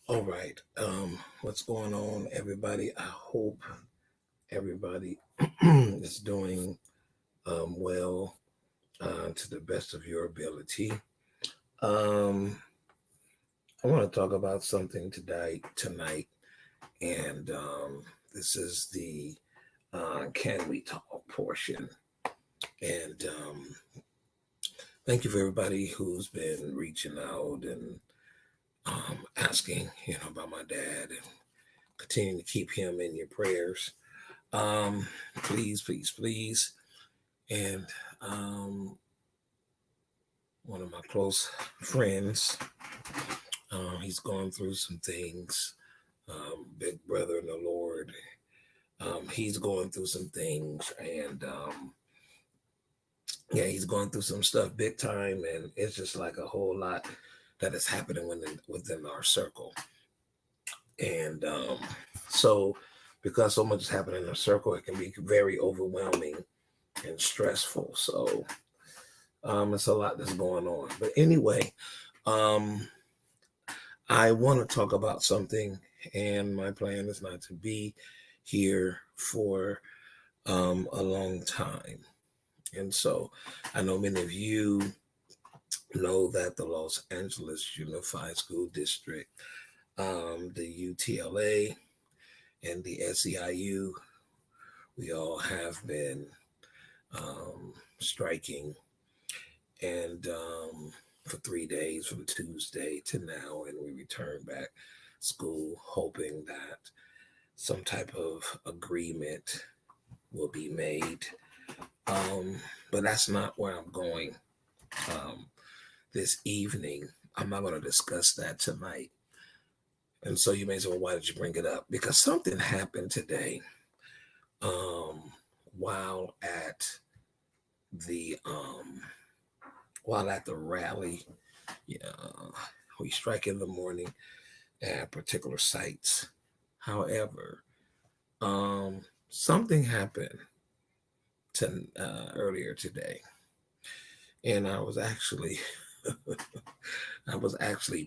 All right. What's going on, everybody? I hope everybody is doing well to the best of your ability. Um, I want to talk about something tonight, and this is the "Can We Talk" portion. And thank you for everybody who's been reaching out and asking, about my dad, and continuing to keep him in your prayers. Please, please, please. And one of my close friends, he's going through some things. Big brother in the Lord, he's going through some things, and yeah, he's going through some stuff big time, and it's just like a whole lot that is happening within our circle. And so, because so much is happening in our circle, it can be very overwhelming and stressful. So, it's a lot that's going on. But anyway, um, I want to talk about something, and my plan is not to be here for a long time. And so I know many of you know that the Los Angeles Unified School District, the UTLA, and the SEIU, we all have been striking and for 3 days from Tuesday to now, and we return back school hoping that some type of agreement will be made. But that's not where I'm going this evening. I'm not going to discuss that tonight. And so you may say, well, why did you bring it up? Because something happened today um, while at the rally. Yeah, we strike in the morning at particular sites. However, something happened earlier today, and I was actually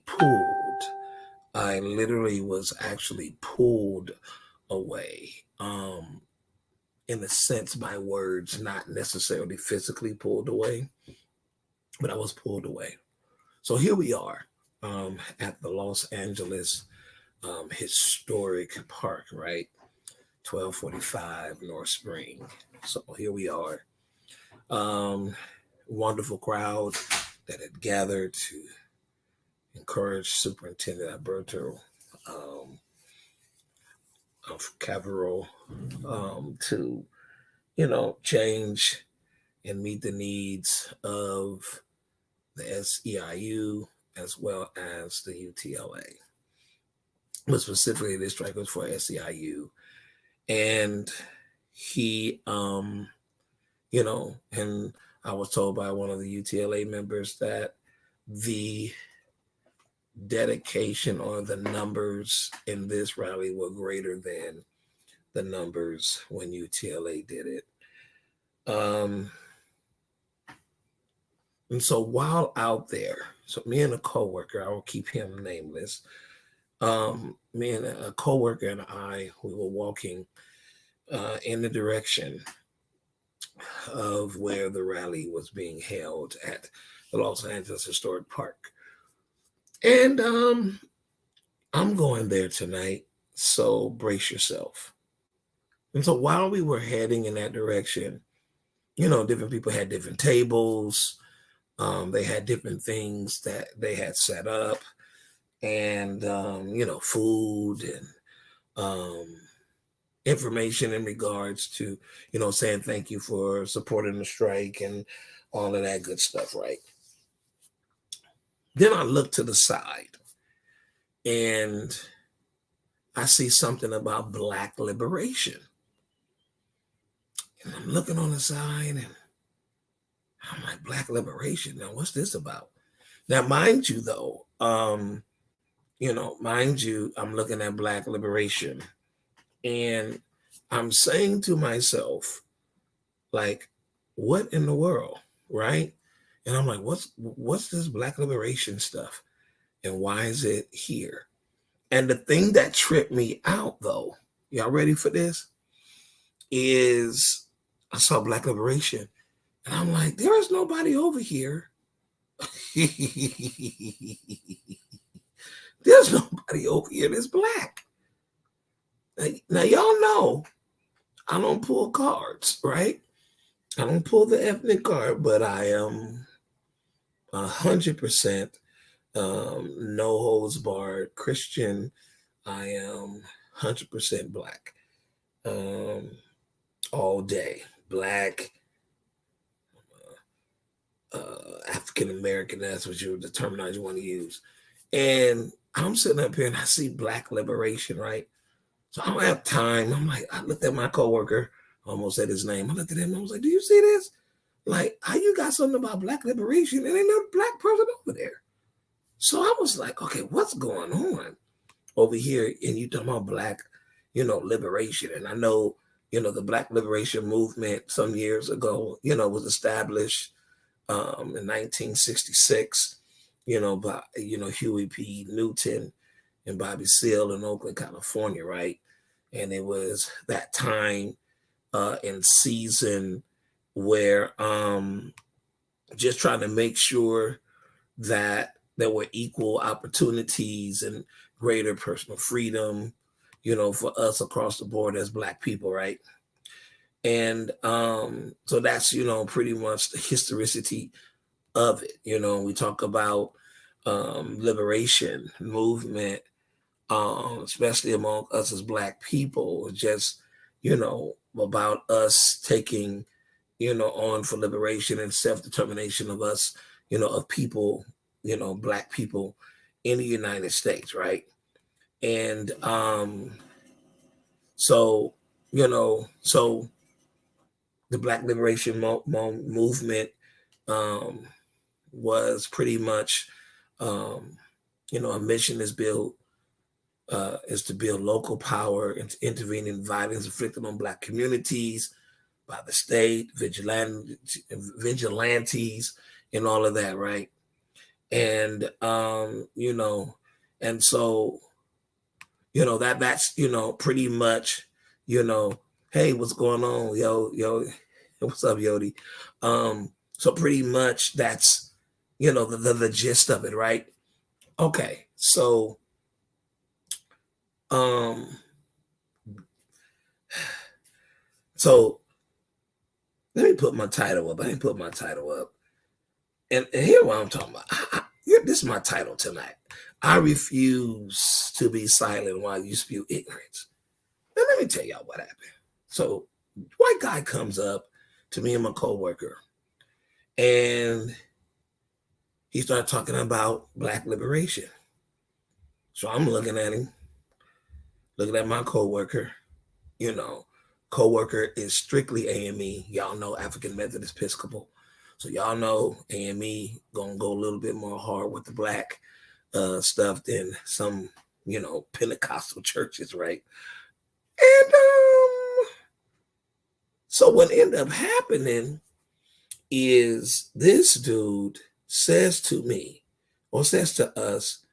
pulled. I literally was actually pulled away. In a sense, my words, not necessarily physically pulled away, but I was pulled away. So here we are at the Los Angeles Historic Park, right? 1245 North Spring. So here we are. Um, Wonderful crowd that had gathered to encourage Superintendent Alberto um, of Cavero to, change and meet the needs of the SEIU as well as the UTLA. But specifically, this strike was for SEIU. And he, and I was told by one of the UTLA members that the dedication or the numbers in this rally were greater than the numbers when UTLA did it. And so while out there, so me and a coworker, I will keep him nameless. Me and a coworker and I, we were walking in the direction of where the rally was being held at the Los Angeles Historic Park. And I'm going there tonight, so brace yourself. And so while we were heading in that direction, different people had different tables. They had different things that they had set up, and food and information in regards to saying thank you for supporting the strike and all of that good stuff, right? Then I look to the side and I see something about Black liberation. And I'm looking on the side and I'm like, Black liberation? Now, what's this about? Now, mind you, though, I'm looking at Black liberation and I'm saying to myself, like, what in the world, right? And I'm like, what's this Black liberation stuff? And why is it here? And the thing that tripped me out, though, y'all ready for this? Is I saw Black Liberation, and I'm like, there is nobody over here. There's nobody over here that's black. Now, y'all know I don't pull cards, right? I don't pull the ethnic card, but I am 100% no holds barred Christian. I am 100% black, all day. Black, African American. That's what the terminology you want to use. And I'm sitting up here and I see Black Liberation, right? So I don't have time. I'm like, I looked at my coworker, almost said his name. I looked at him and I was like, do you see this? Like, how you got something about Black Liberation and ain't no black person over there? So I was like, okay, what's going on over here? And you talking about Black, liberation. And I know, the Black Liberation Movement some years ago, was established in 1966, by, Huey P. Newton and Bobby Seale in Oakland, California, right? And it was that time and season where just trying to make sure that there were equal opportunities and greater personal freedom, for us across the board as Black people, right? And so that's, pretty much the historicity of it. We talk about liberation movement, especially among us as Black people, just, about us taking, on for liberation and self-determination of us, of people, Black people in the United States, right? And so, so the Black Liberation movement was pretty much, a mission is to build local power and to intervene in violence inflicted on Black communities by the state, vigilantes, and all of that, right? And and so, that's pretty much, hey, what's going on, yo, what's up, Yodi? So pretty much that's, the gist of it, right? Okay, so so let me put my title up. I didn't put my title up. And here what I'm talking about. This is my title tonight. I refuse to be silent while you spew ignorance. Now let me tell y'all what happened. So white guy comes up to me and my coworker, and he started talking about Black liberation. So I'm looking at him, looking at my coworker. Coworker is strictly AME. Y'all know African Methodist Episcopal. So y'all know AME gonna go a little bit more hard with the Black stuff than some, Pentecostal churches, right? And so what ended up happening is this dude says to me, or says to us,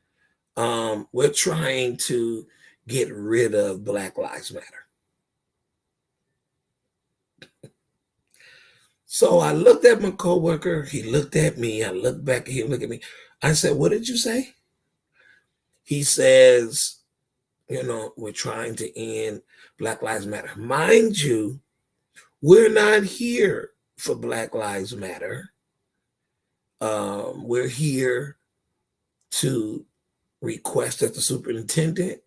we're trying to get rid of Black Lives Matter. So I looked at my coworker. He looked at me. I looked back at him. Look at me. I said, "What did you say?" He says, we're trying to end Black Lives Matter. Mind you, we're not here for Black Lives Matter. We're here to request that the superintendent,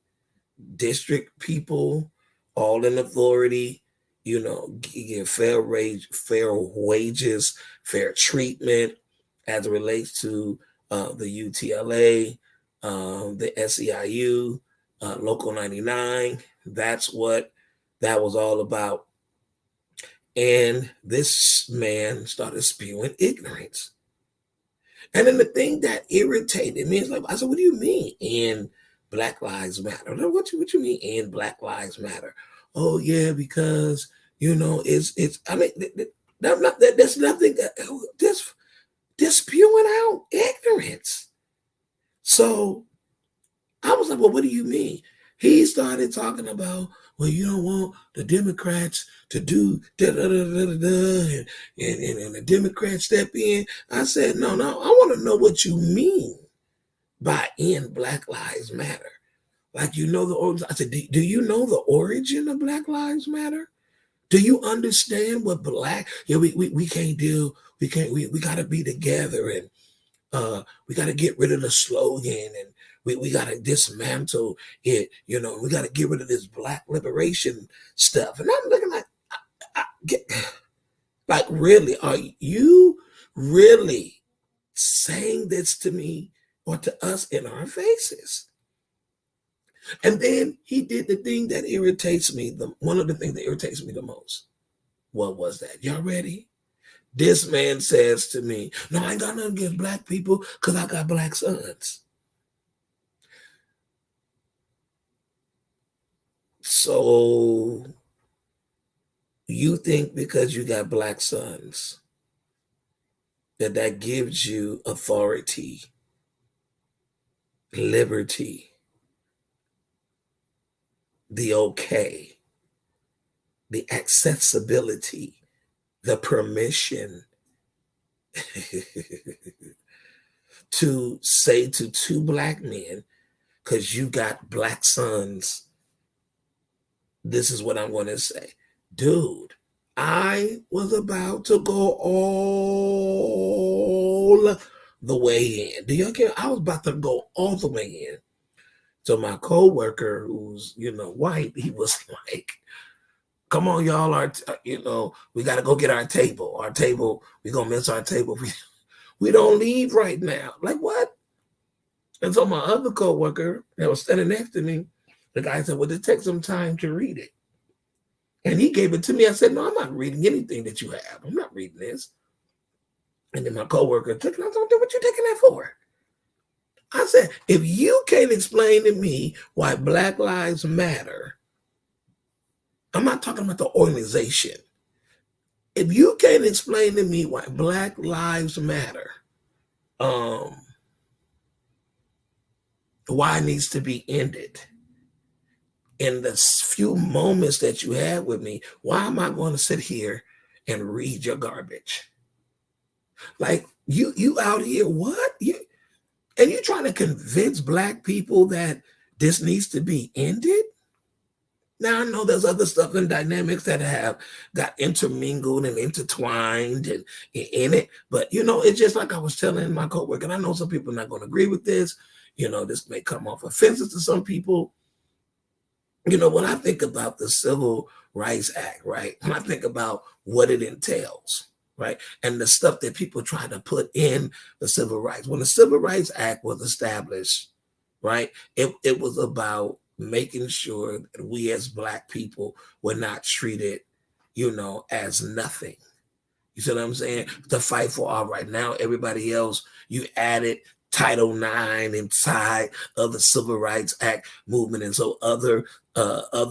district people, all in authority, give fair wages, fair treatment as it relates to the UTLA, the SEIU, Local 99. That's what that was all about. And this man started spewing ignorance. And then the thing that irritated me is like, I said, what do you mean in Black Lives Matter? What you mean in Black Lives Matter? Oh yeah, because it's I mean there's nothing just spewing out ignorance. So I'm was like, well, what do you mean? He started talking about, well, you don't want the Democrats to do da da da da da da, and the Democrats step in. I said, no, I want to know what you mean by in Black Lives Matter. Like, you know, I said, do you know the origin of Black Lives Matter? Do you understand what we can't deal, we got to be together, and we got to get rid of the slogan, and we got to dismantle it, you know, we got to get rid of this Black liberation stuff. And I'm looking like, really, are you really saying this to me or to us in our faces? And then he did the thing that irritates me. One of the things that irritates me the most. What was that? Y'all ready? This man says to me, no, I ain't got nothing against Black people because I got Black sons. So you think because you got Black sons that gives you authority, liberty, the okay, the accessibility, the permission to say to two Black men, because you got Black sons, this is what I'm going to say. Dude, I was about to go all the way in. Do y'all care? I was about to go all the way in. So my coworker, who's, you know, white, he was like, come on, y'all, we got to go get our table. We're going to miss our table. We don't leave right now. Like, what? And so my other coworker that was standing next to me, the guy said, well, it takes some time to read it. And he gave it to me. I said, no, I'm not reading anything that you have. I'm not reading this. And then my coworker took it. I said, what you taking that for? I said, if you can't explain to me why Black Lives Matter, I'm not talking about the organization. If you can't explain to me why Black Lives Matter, why it needs to be ended, in the few moments that you had with me, why am I going to sit here and read your garbage? Like, you out here, what? And you trying to convince Black people that this needs to be ended? Now, I know there's other stuff and dynamics that have got intermingled and intertwined and in it, but, you know, it's just like I was telling my coworker, and I know some people are not going to agree with this. You know, this may come off offensive to some people. You know, when I think about the Civil Rights Act, right, when I think about what it entails, right, and the stuff that people try to put in the Civil Rights, when the Civil Rights Act was established, right, it was about making sure that we as Black people were not treated, you know, as nothing. You see what I'm saying? To fight for our right. Now, everybody else, you added Title IX inside of the Civil Rights Act movement. And so other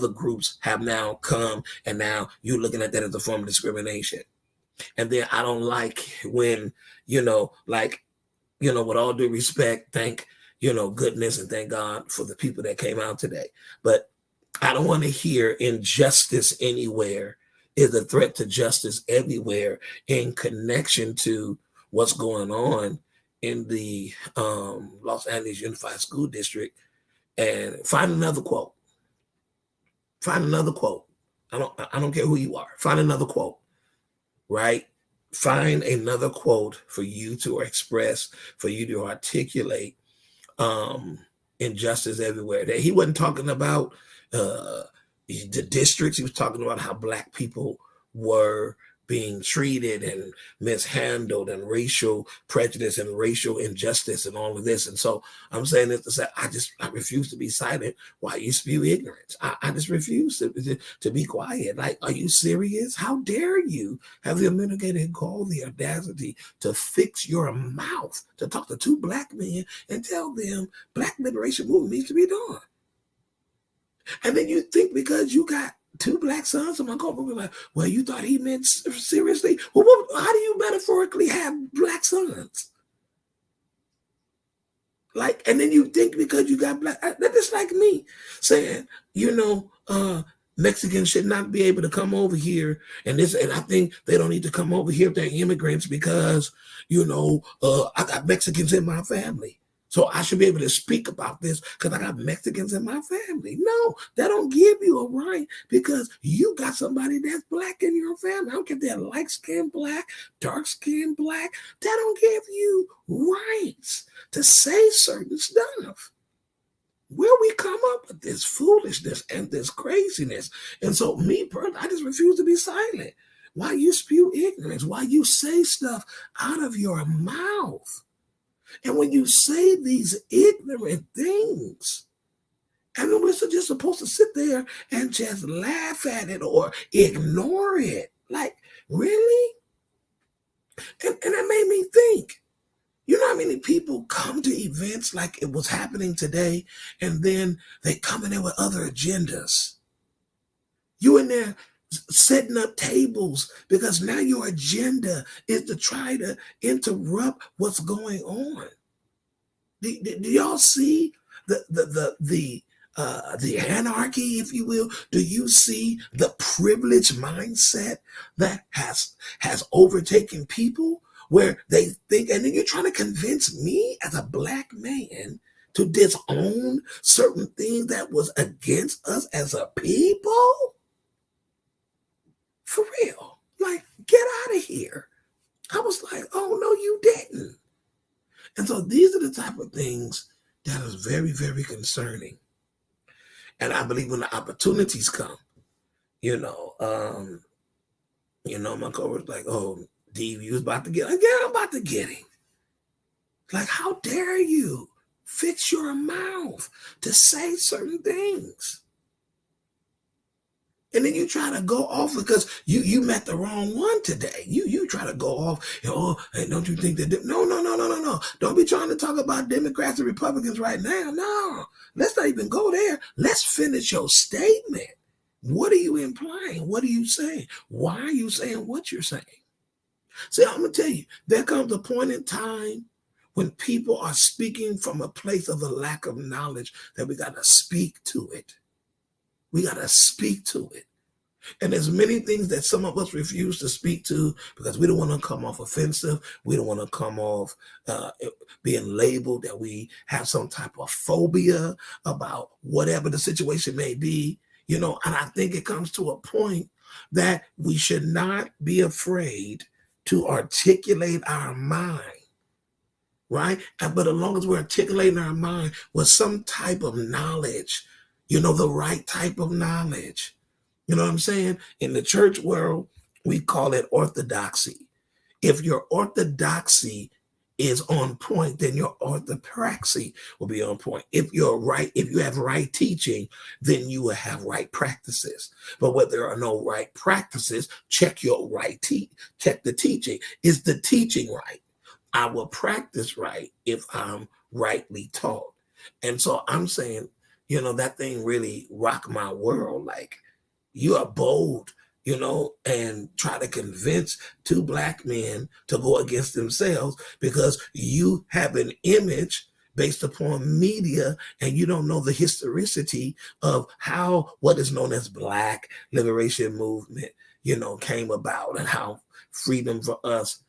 groups have now come, and now you're looking at that as a form of discrimination. And then I don't like when, you know, like, you know, with all due respect, thank, you know, goodness and thank God for the people that came out today. But I don't want to hear injustice anywhere is a threat to justice everywhere in connection to what's going on in the Los Angeles Unified School District. And find another quote. Find another quote. I don't care who you are. Find another quote, right? Find another quote for you to express, for you to articulate injustice everywhere. That he wasn't talking about the districts. He was talking about how Black people were being treated and mishandled, and racial prejudice and racial injustice and all of this. And so I'm saying this to say, I refuse to be silent while you spew ignorance. I just refuse to be quiet. Like, are you serious? How dare you have the unmitigated gall, the audacity to fix your mouth to talk to two Black men and tell them Black liberation movement needs to be done? And then you think because you got two Black sons, and my coworker was like, well, you thought he meant seriously? Well, how do you metaphorically have Black sons? Like, and then you think because you got black, that is like me saying, Mexicans should not be able to come over here, and I think they don't need to come over here if they're immigrants because I got Mexicans in my family. So I should be able to speak about this because I got Mexicans in my family. No, that don't give you a right because you got somebody that's black in your family. I don't care if they're light skinned black, dark skinned black. That don't give you rights to say certain stuff. Where we come up with this foolishness and this craziness. And so me personally, I just refuse to be silent. Why you spew ignorance? Why you say stuff out of your mouth? And when you say these ignorant things, and then we're just supposed to sit there and just laugh at it or ignore it. Like, really? And that made me think. You know how many people come to events like it was happening today, and then they come in there with other agendas? You in there setting up tables because now your agenda is to try to interrupt what's going on. Do y'all see the anarchy, if you will? Do you see the privileged mindset that has overtaken people where they think, and then you're trying to convince me as a black man to disown certain things that was against us as a people? For real. Like, get out of here. I was like, oh, no, you didn't. And so these are the type of things that is very, very concerning. And I believe when the opportunities come, my coworker's like, oh, Dave, you was about to get him. Yeah, I'm about to get him. Like, how dare you fix your mouth to say certain things? And then you try to go off because you met the wrong one today. You try to go off, hey, don't you think that? No. Don't be trying to talk about Democrats and Republicans right now. No, let's not even go there. Let's finish your statement. What are you implying? What are you saying? Why are you saying what you're saying? See, I'm going to tell you, there comes a point in time when people are speaking from a place of a lack of knowledge that we got to speak to it. We got to speak to it. And there's many things that some of us refuse to speak to because we don't want to come off offensive. We don't want to come off being labeled that we have some type of phobia about whatever the situation may be, and I think it comes to a point that we should not be afraid to articulate our mind. Right? But as long as we're articulating our mind with some type of knowledge, the right type of knowledge. You know what I'm saying? In the church world, we call it orthodoxy. If your orthodoxy is on point, then your orthopraxy will be on point. If you have right teaching, then you will have right practices. But where there are no right practices, check your check the teaching. Is the teaching right? I will practice right if I'm rightly taught. And so I'm saying, that thing really rocked my world. Like, you are bold, and try to convince two black men to go against themselves because you have an image based upon media and you don't know the historicity of how what is known as Black liberation movement, came about and how freedom for us,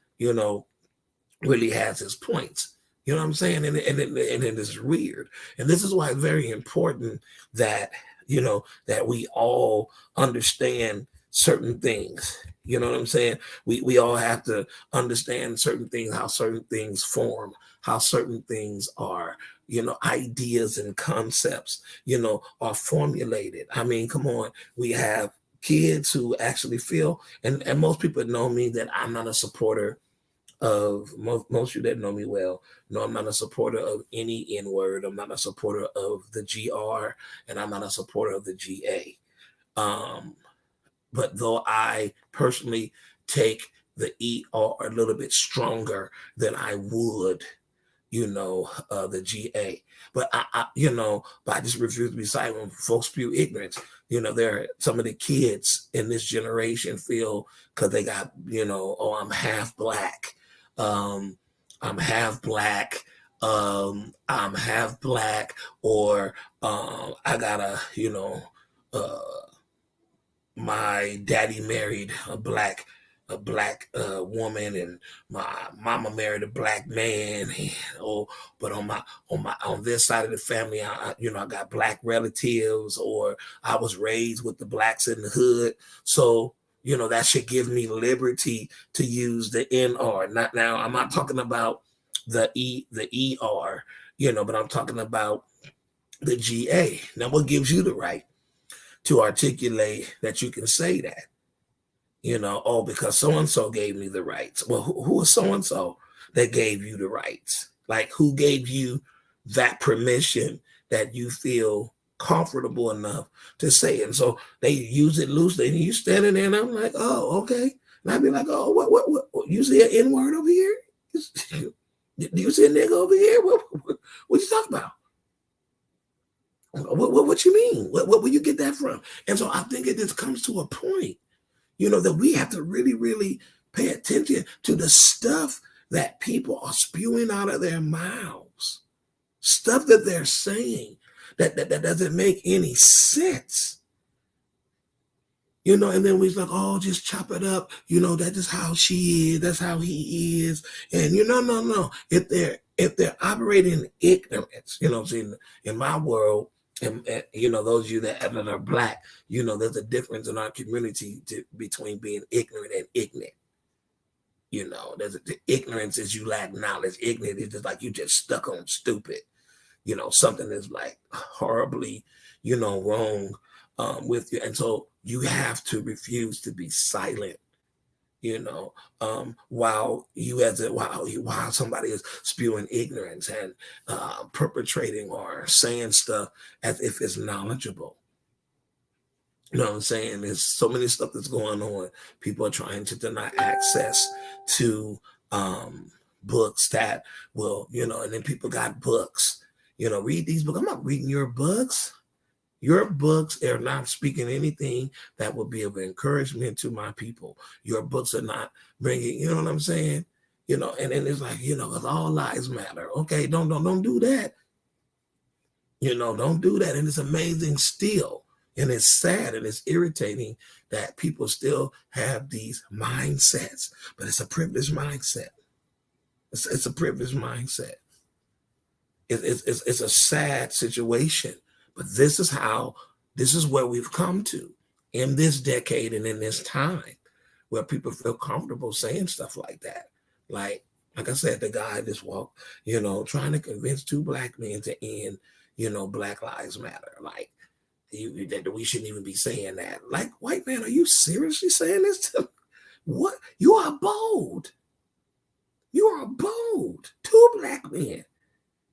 really has its points. You know what I'm saying? And it is weird. And this is why it's very important that, that we all understand certain things. You know what I'm saying? We all have to understand certain things, how certain things form, how certain things are, ideas and concepts, are formulated. I mean, come on, we have kids who actually feel, and most people know me that I'm not a supporter of most of you that know me well. No, I'm not a supporter of any N-word. I'm not a supporter of the GR, and I'm not a supporter of the GA. But though I personally take the ER a little bit stronger than I would, the GA. But but I just refuse to be silent when folks spew ignorance. There are some of the kids in this generation feel because they got, I'm half black. I'm half black. I'm half black, or I got uh, my daddy married a black woman, and my mama married a black man. And, but on this side of the family, I got black relatives, or I was raised with the blacks in the hood. So that should give me liberty to use the NR. Not now. I'm not talking about the ER, but I'm talking about the GA. Now, what gives you the right to articulate that you can say that? Because so and so gave me the rights. Well, who is so and so that gave you the rights? Like, who gave you that permission that you feel comfortable enough to say it? And so they use it loosely, and you standing there, and I'm like, oh, okay. And I'd be like, oh, what you see an N word over here? Do you see a nigga over here? What you talking about? What you mean? Where you get that from? And so I think it just comes to a point, that we have to really, really pay attention to the stuff that people are spewing out of their mouths, stuff that they're saying that doesn't make any sense. And then we're like, oh, just chop it up. That is how she is. That's how he is. And no. If they're operating in ignorance, in my world, and those of you that are black, there's a difference in our community between being ignorant and ignorant. The ignorance is you lack knowledge. Ignorant is just like you just stuck on stupid. Something is like horribly, wrong with you. And so you have to refuse to be silent, while somebody is spewing ignorance and perpetrating or saying stuff as if it's knowledgeable. You know what I'm saying? There's so many stuff that's going on. People are trying to deny access to books that will, and then people got books. Read these books. I'm not reading your books. Your books are not speaking anything that will be of encouragement to my people. Your books are not bringing, you know what I'm saying? And then it's like, because all lives matter. Okay, don't do that. Don't do that. And it's amazing still. And it's sad and it's irritating that people still have these mindsets, but it's a privileged mindset. It's a privileged mindset. It's a sad situation. But this is where we've come to in this decade and in this time, where people feel comfortable saying stuff like that. Like I said, the guy just walked, trying to convince two black men to end, Black Lives Matter. Like, that we shouldn't even be saying that. Like, white man, are you seriously saying this to me? What? You are bold. You are bold. Two black men.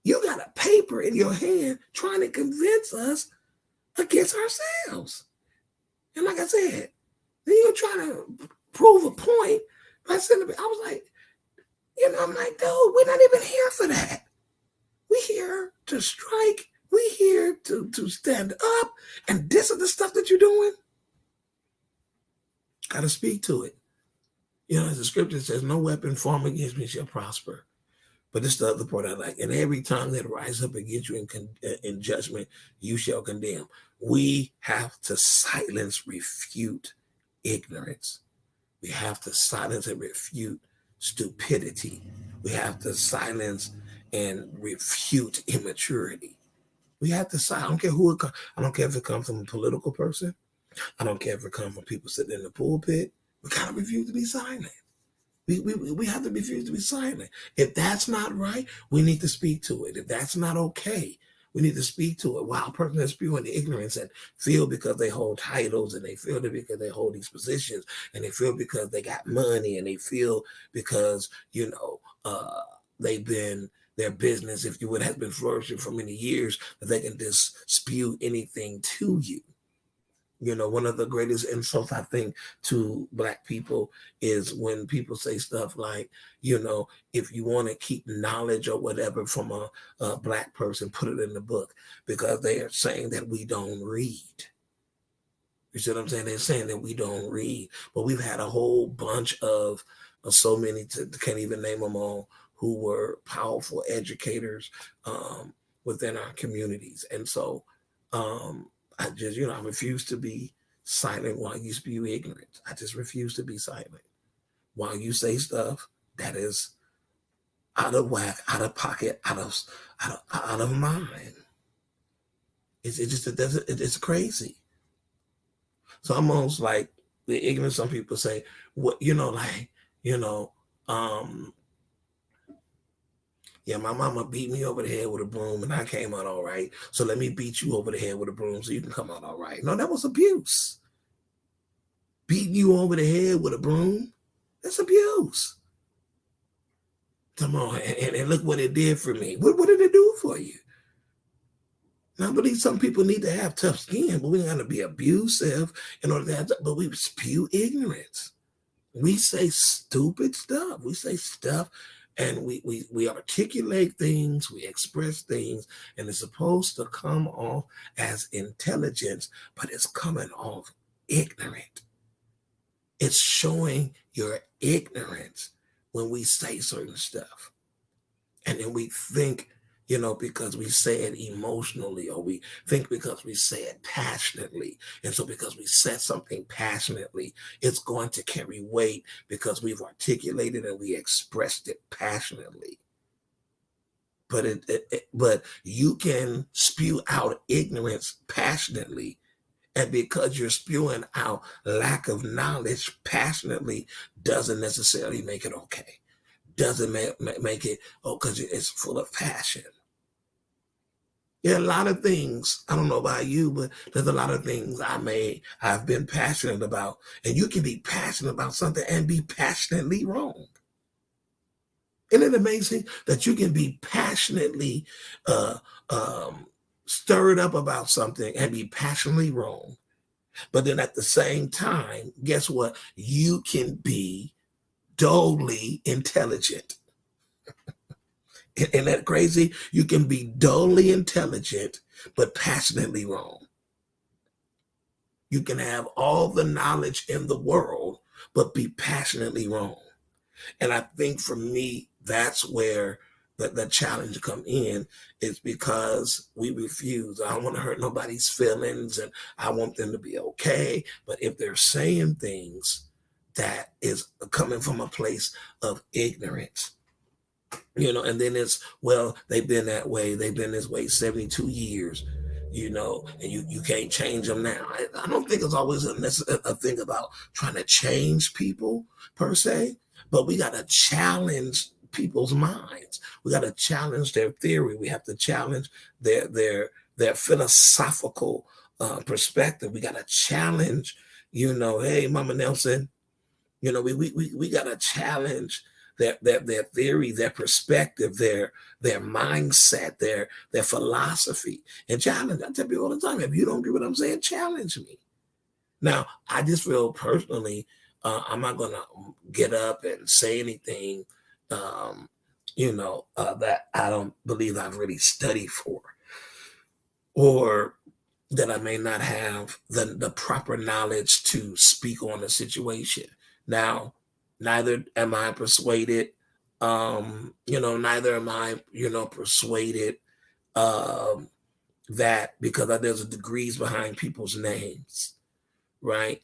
You got a paper in your hand trying to convince us against ourselves. And like I said, then you're trying to prove a point by sending me. I was like, I'm like, dude, we're not even here for that. We're here to strike. We're here to stand up. And this is the stuff that you're doing. Got to speak to it. As the scripture says, no weapon formed against me shall prosper. But this is the other part I like. And every tongue that rises up against you in judgment, you shall condemn. We have to silence, refute ignorance. We have to silence and refute stupidity. We have to silence and refute immaturity. We have to silence. I don't care who it comes. I don't care if it comes from a political person. I don't care if it comes from people sitting in the pulpit. We gotta refuse to be silent. We have to refuse to be silent. If that's not right, we need to speak to it. If that's not okay, we need to speak to it. While a person is spewing ignorance and feel because they hold titles, and they feel because they hold these positions, and they feel because they got money, and they feel because, they've been, their business, if you would, has been flourishing for many years, that they can just spew anything to you. One of the greatest insults, I think, to black people is when people say stuff like, if you want to keep knowledge or whatever from a black person, put it in the book, because they are saying that we don't read. You see what I'm saying? They're saying that we don't read. But we've had a whole bunch of so many, can't even name them all, who were powerful educators within our communities. And so I just, I refuse to be silent while you spew ignorance. I just refuse to be silent while you say stuff that is out of whack, out of pocket, out of mind. It's crazy. So almost like the ignorance. Some people say, what yeah, my mama beat me over the head with a broom and I came out all right. So let me beat you over the head with a broom so you can come out all right. No, that was abuse. Beating you over the head with a broom, that's abuse. Come on, and look what it did for me. What did it do for you? Now, I believe some people need to have tough skin, but we don't have to be abusive in order to have, but we spew ignorance. We say stupid stuff. We say stuff and we articulate things, we express things, and it's supposed to come off as intelligence, but it's coming off ignorant. It's showing your ignorance when we say certain stuff. And then we think, because we say it emotionally, or we think because we say it passionately. And so because we said something passionately, it's going to carry weight because we've articulated and we expressed it passionately. But you can spew out ignorance passionately. And because you're spewing out lack of knowledge passionately doesn't necessarily make it okay. Doesn't make it, because it's full of passion. There are a lot of things, I don't know about you, but there's a lot of things I've been passionate about. And you can be passionate about something and be passionately wrong. Isn't it amazing that you can be passionately stirred up about something and be passionately wrong? But then at the same time, guess what? You can be dully intelligent. Isn't that crazy? You can be dully intelligent, but passionately wrong. You can have all the knowledge in the world, but be passionately wrong. And I think for me, that's where the challenge come in, is because we refuse. I don't want to hurt nobody's feelings and I want them to be okay. But if they're saying things that is coming from a place of ignorance, and then it's, well, they've been that way. They've been this way 72 years, and you can't change them now. I don't think it's always a thing about trying to change people per se, but we got to challenge people's minds. We got to challenge their theory. We have to challenge their philosophical perspective. We got to challenge, hey, Mama Nelson, we got to challenge their theory, their perspective, their mindset, their philosophy, and challenge. I tell people all the time, if you don't agree with what I'm saying, challenge me. Now, I just feel personally, I'm not gonna get up and say anything, that I don't believe I've really studied for, or that I may not have the proper knowledge to speak on the situation. Now, neither am I persuaded, neither am I, persuaded that because there's degrees behind people's names, right?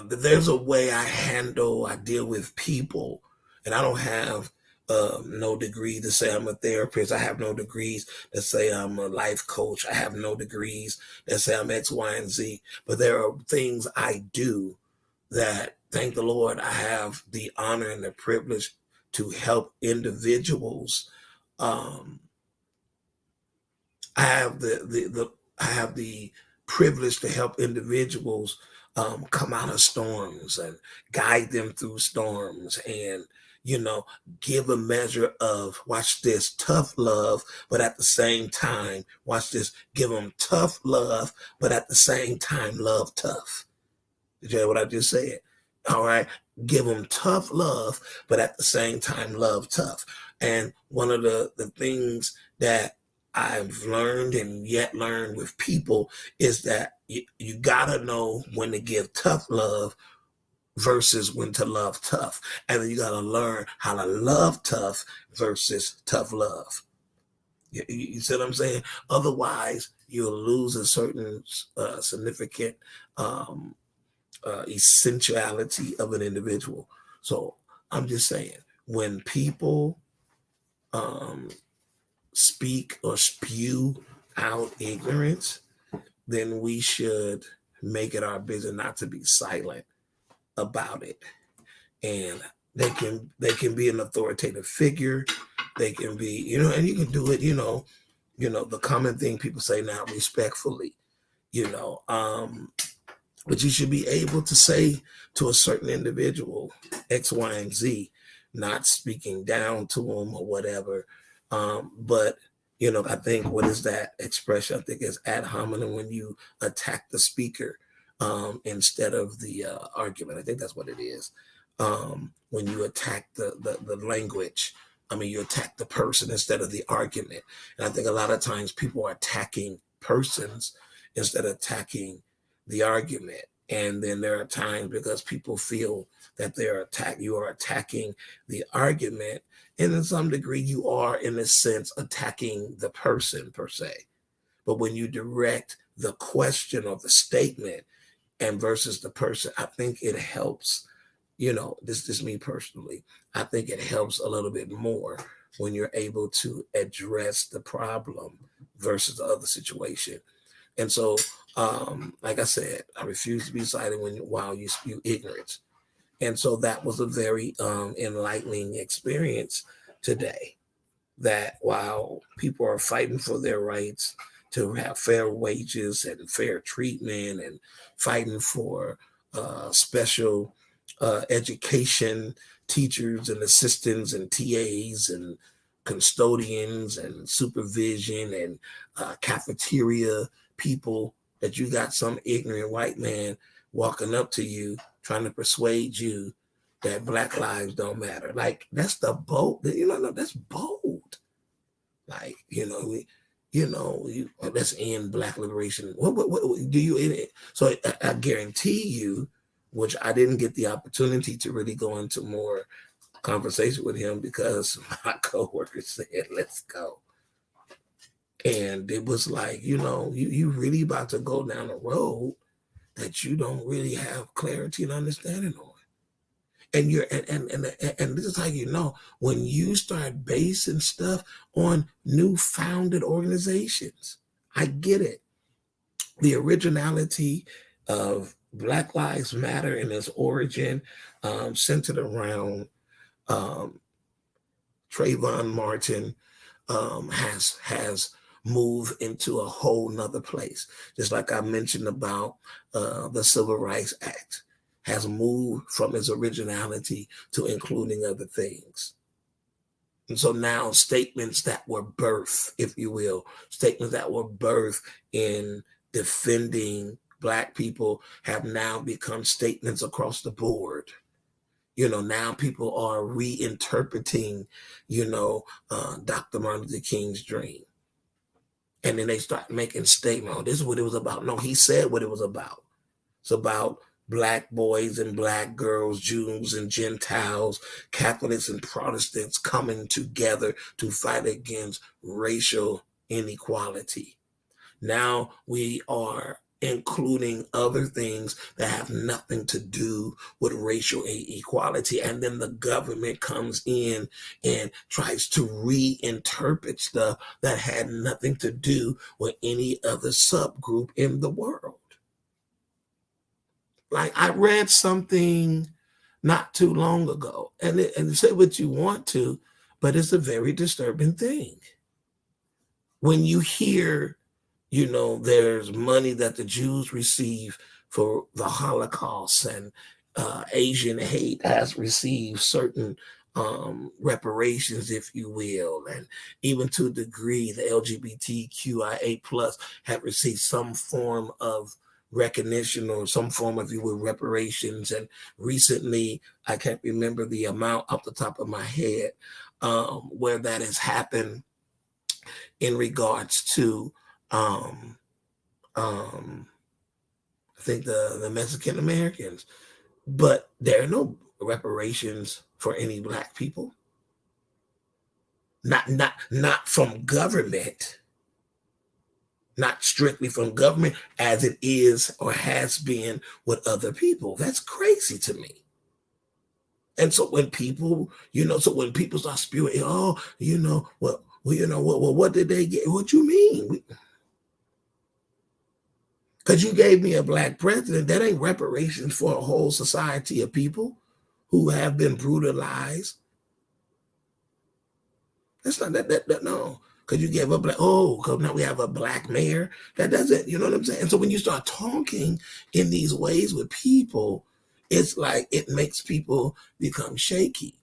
There's a way I deal with people, and I don't have no degree to say I'm a therapist. I have no degrees that say I'm a life coach. I have no degrees that say I'm X, Y, and Z. But there are things I do that, thank the Lord, I have the honor and the privilege to help individuals. I have the privilege to help individuals come out of storms and guide them through storms, and give a measure of, watch this, tough love, but at the same time, watch this, give them tough love, but at the same time, love tough. Did you hear what I just said? All right. Give them tough love, but at the same time, love tough. And one of the things that I've learned and yet learn with people is that you gotta know when to give tough love versus when to love tough. And then you got to learn how to love tough versus tough love. You see what I'm saying? Otherwise, you'll lose a certain significant essentiality of an individual. So I'm just saying, when people speak or spew out ignorance, then we should make it our business not to be silent about it. And they can be an authoritative figure. They can be, and you can do it, the common thing people say now, respectfully, but you should be able to say to a certain individual X, Y, and Z, not speaking down to them or whatever. But I think, what is that expression? I think it's ad hominem, when you attack the speaker instead of the argument. I think that's what it is. When you attack the language, you attack the person instead of the argument. And I think a lot of times people are attacking persons instead of attacking the argument. And then there are times, because people feel that you are attacking the argument, and in some degree you are, in a sense, attacking the person per se. But when you direct the question or the statement and versus the person, I think it helps. This is me personally. I think it helps a little bit more when you're able to address the problem versus the other situation. And so, like I said, I refuse to be silent while you spew ignorance. And so that was a very enlightening experience today, that while people are fighting for their rights to have fair wages and fair treatment, and fighting for special education, teachers and assistants and TAs and custodians and supervision and cafeteria people, that you got some ignorant white man walking up to you trying to persuade you that Black lives don't matter. Like, that's the bold, that's bold. Like, let's end Black liberation. What do you in it? So I guarantee you, which I didn't get the opportunity to really go into more conversation with him, because my coworker said, let's go. And it was like, you really about to go down a road that you don't really have clarity and understanding on. And you're and this is how when you start basing stuff on new founded organizations. I get it. The originality of Black Lives Matter and its origin centered around Trayvon Martin has moved into a whole nother place. Just like I mentioned about the Civil Rights Act, has moved from its originality to including other things. And so now statements that were birthed, if you will, statements that were birthed in defending Black people have now become statements across the board. Now people are reinterpreting, Dr. Martin Luther King's dream. And then they start making statements. Oh, this is what it was about. No, he said what it was about. It's about Black boys and Black girls, Jews and Gentiles, Catholics and Protestants coming together to fight against racial inequality. Now we are including other things that have nothing to do with racial equality. And then the government comes in and tries to reinterpret stuff that had nothing to do with any other subgroup in the world. Like, I read something not too long ago, and say what you want to, but it's a very disturbing thing. When you hear, there's money that the Jews receive for the Holocaust, and Asian hate has received certain reparations, if you will, and even to a degree, the LGBTQIA plus have received some form of recognition or some form of, if you will, reparations. And recently, I can't remember the amount off the top of my head, where that has happened in regards to I think the Mexican Americans, But there are no reparations for any black people. Not from government. Not strictly from government as it is or has been with other people. That's crazy to me. And so when people, when people start spewing, what did they get? What you mean? Because you gave me a black president, that ain't reparations for a whole society of people who have been brutalized. That's not that no. Because you gave up because now we have a black mayor. That doesn't, you know what I'm saying? So when you start talking in these ways with people, it's like it makes people become shaky.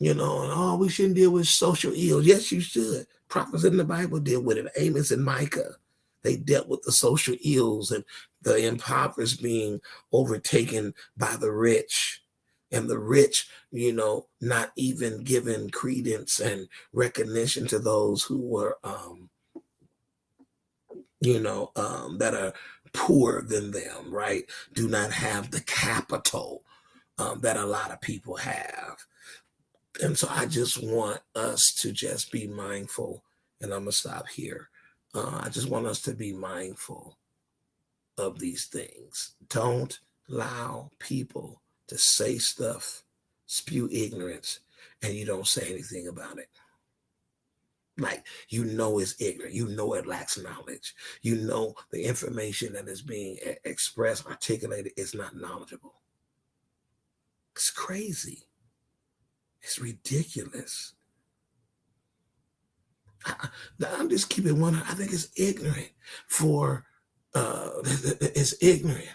And we shouldn't deal with social ills. Yes, you should. Prophets in the Bible deal with it. Amos and Micah, they dealt with the social ills and the impoverished being overtaken by the rich, and the rich, not even giving credence and recognition to those who were, that are poorer than them, right? Do not have the capital that a lot of people have. And so I just want us to just be mindful, and I'm going to stop here. I just want us to be mindful of these things. Don't allow people to say stuff, spew ignorance, and you don't say anything about it. Like, it's ignorant. It lacks knowledge. The information that is being expressed, articulated is not knowledgeable. It's crazy. It's ridiculous. I'm just keeping one. I think it's ignorant it's ignorant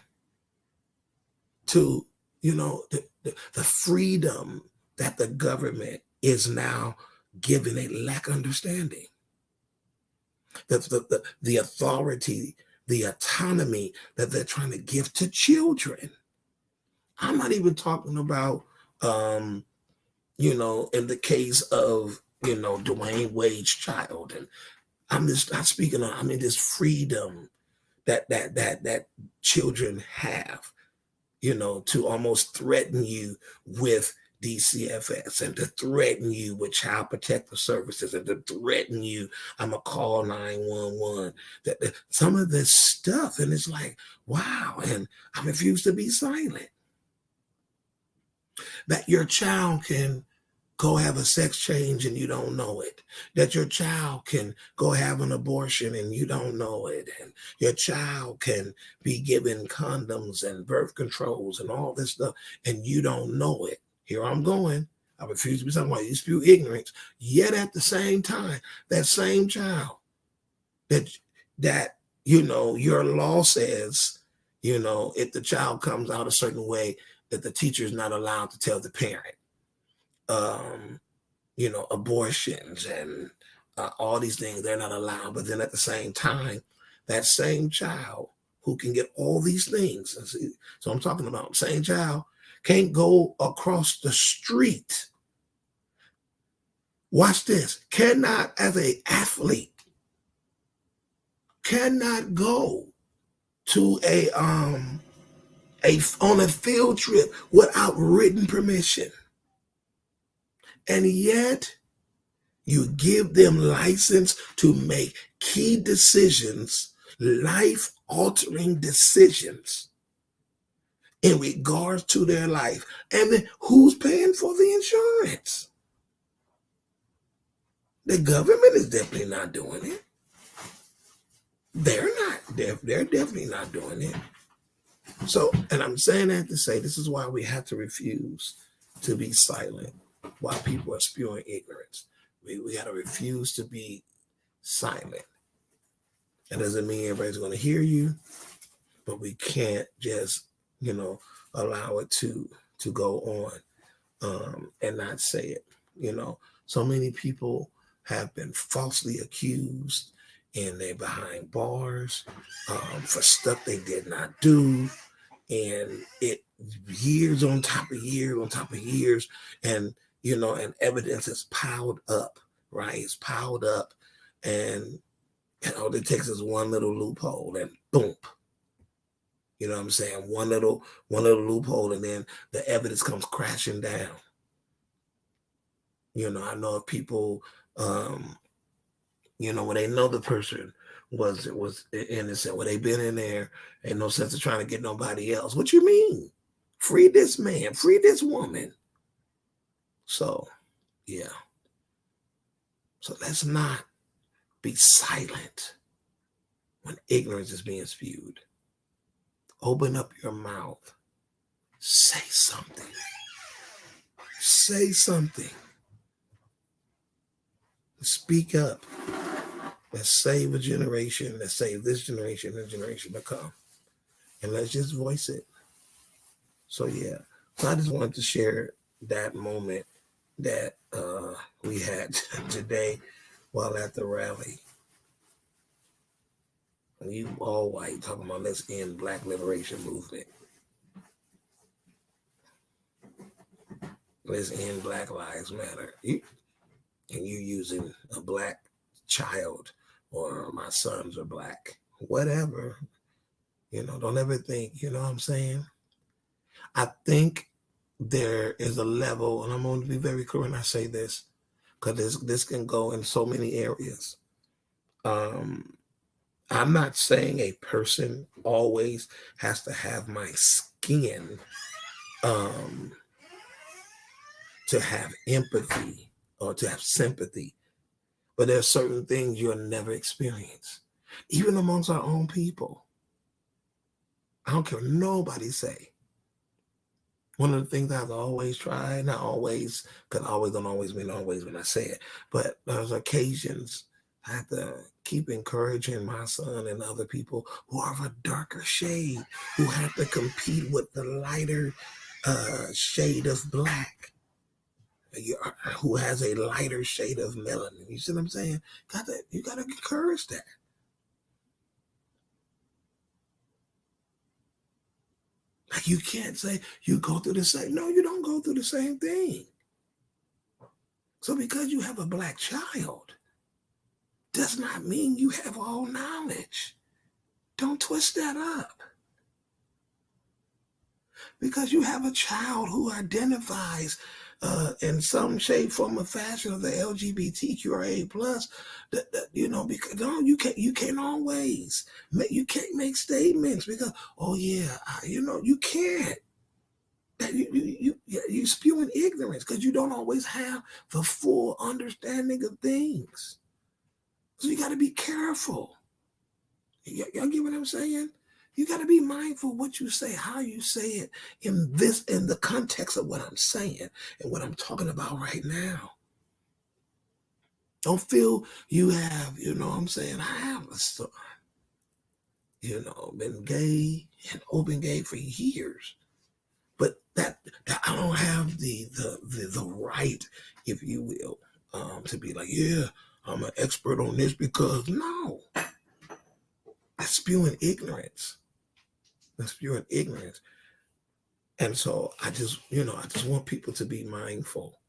to, the freedom that the government is now giving. A lack of understanding. The authority, the autonomy that they're trying to give to children. I'm not even talking about, in the case of, Dwayne Wade's child. And I'm just not speaking on, this freedom that children have, to almost threaten you with DCFS and to threaten you with Child Protective Services and to threaten you, I'm going to call 911. That some of this stuff, and it's like, wow, and I refuse to be silent. That your child can go have a sex change and you don't know it. That your child can go have an abortion and you don't know it. And your child can be given condoms and birth controls and all this stuff and you don't know it. Here I'm going. I refuse to be something like you spew ignorance. Yet at the same time, that same child that your law says, if the child comes out a certain way, that the teacher is not allowed to tell the parent. Abortions and all these things, they're not allowed. But then at the same time, that same child who can get all these things, so I'm talking about same child, can't go across the street. Watch this. Cannot, as an athlete, cannot go to on a field trip without written permission. And yet, you give them license to make key decisions, life-altering decisions in regards to their life. And then who's paying for the insurance? The government is definitely not doing it. They're not. They're definitely not doing it. So, and I'm saying that to say this is why we have to refuse to be silent while people are spewing ignorance. We got to refuse to be silent. That doesn't mean everybody's going to hear you, but we can't just, allow it to go on and not say it. So many people have been falsely accused and they're behind bars for stuff they did not do. And it years on top of years on top of years. And and evidence is piled up, right? It's piled up, and all it takes is one little loophole, and boom, You know what I'm saying? One little loophole, and then the evidence comes crashing down. I know of people, when they know the person was innocent, when they been in there, ain't no sense of trying to get nobody else. What you mean? Free this man, free this woman. So, yeah. So let's not be silent when ignorance is being spewed. Open up your mouth. Say something. Say something. Speak up. Let's save a generation. Let's save this generation and the generation to come. And let's just voice it. So, yeah. So I just wanted to share that moment that we had today while at the rally. And you all white talking about let's end Black liberation movement. Let's end Black Lives Matter. And you using a Black child, or my sons are Black. Whatever. Don't ever think, you know what I'm saying? I think there is a level, and I'm going to be very clear when I say this, because this can go in so many areas. I'm not saying a person always has to have my skin to have empathy or to have sympathy, but there are certain things you'll never experience, even amongst our own people. I don't care what nobody say. One of the things I've always tried, not always, because always don't always mean always when I say it, but there's occasions I have to keep encouraging my son and other people who are of a darker shade, who have to compete with the lighter shade of Black, who has a lighter shade of melanin. You see what I'm saying? You got to encourage that. Like, you can't say you go through the same. No, you don't go through the same thing. So because you have a Black child does not mean you have all knowledge. Don't twist that up. Because you have a child who identifies in some shape, form, or fashion of the LGBTQIA plus, because no, you can't always you can't make statements because you can't. You spewing ignorance because you don't always have the full understanding of things. So you got to be careful. Y'all get what I'm saying? You got to be mindful of what you say, how you say it in the context of what I'm saying and what I'm talking about right now. Don't feel you have, what I'm saying? I have a son, been gay and open gay for years. But that I don't have the right, if you will, to be like, yeah, I'm an expert on this, because no, that's spewing ignorance. That's spewing ignorance. And so I just want people to be mindful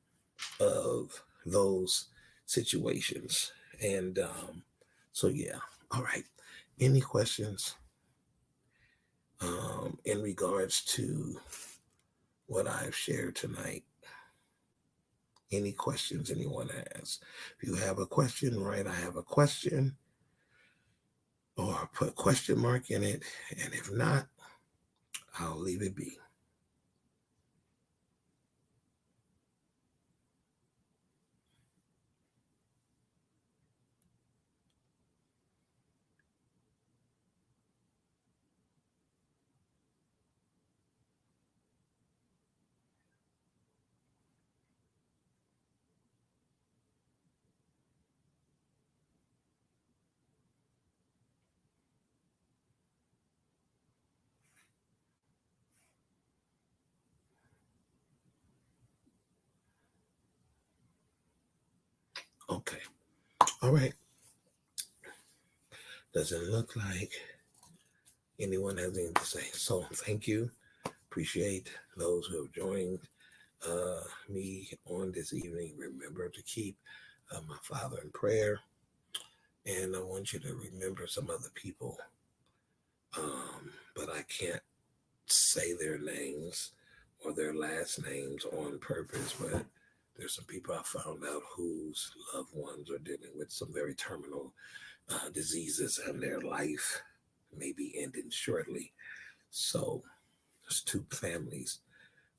of those situations. And so yeah, all right. Any questions in regards to what I've shared tonight? Any questions anyone has? If you have a question, write I have a question, or put question mark in it. And if not, I'll leave it be. Okay. All right. Doesn't look like anyone has anything to say. So thank you. Appreciate those who have joined me on this evening. Remember to keep my father in prayer. And I want you to remember some other people But I can't say their names or their last names on purpose. But there's some people I found out whose loved ones are dealing with some very terminal diseases, and their life may be ending shortly. So there's two families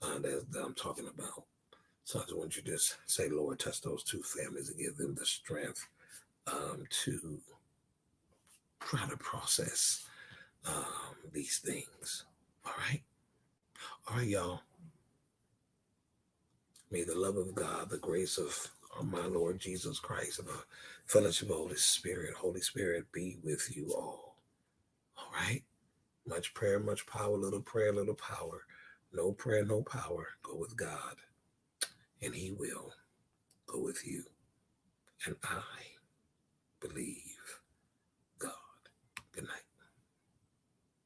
that I'm talking about. So I just want you to just say, Lord, touch those two families and give them the strength to try to process these things. All right. All right, y'all. May the love of God, the grace of my Lord Jesus Christ, and the fellowship of Holy Spirit be with you all. All right. Much prayer, little power. No prayer, no power. Go with God, and He will go with you. And I believe.